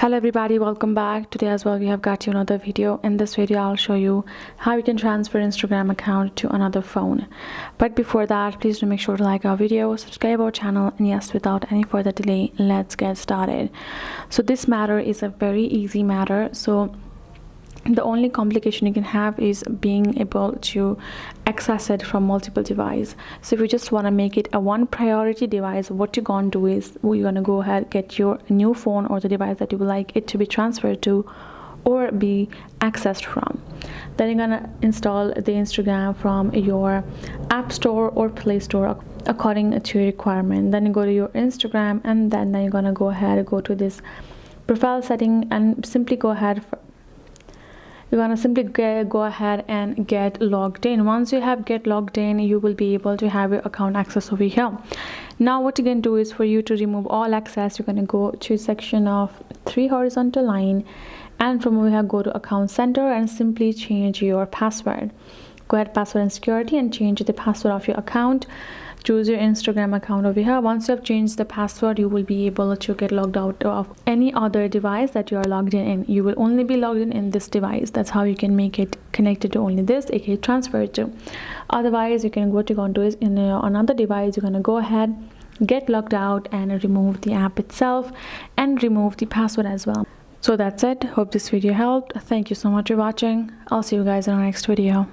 Hello everybody, welcome back. Today as well we have got you another video. In this video I'll show you how you can transfer Instagram account to another phone. But before that, please do make sure to like our video, subscribe our channel, and yes, without any further delay, let's get started. So this matter is a very easy matter. So the only complication you can have is being able to access it from multiple devices. So if you just want to make it a one priority device, what you're gonna do is you're gonna go ahead, get your new phone or the device that you would like it to be transferred to or be accessed from. Then you're gonna install the Instagram from your app store or Play Store according to your requirement. Then you go to your Instagram, and then you're gonna go ahead, go to this profile setting, and simply go ahead. You're gonna simply go ahead and get logged in. Once you have get logged in, you will be able to have your account access over here. Now what you're gonna do is, for you to remove all access, you're gonna go to section of 3 horizontal line, and from over here go to account center and simply change your password. Go ahead, password and security, and change the password of your account. Choose your Instagram account over here. Once you have changed the password, you will be able to get logged out of any other device that you are logged in. You will only be logged in this device. That's how you can make it connected to only this, aka transfer to. Otherwise, you can go to is in another device. You're gonna go ahead, get logged out, and remove the app itself and remove the password as well. So that's it. Hope this video helped. Thank you so much for watching. I'll see you guys in our next video.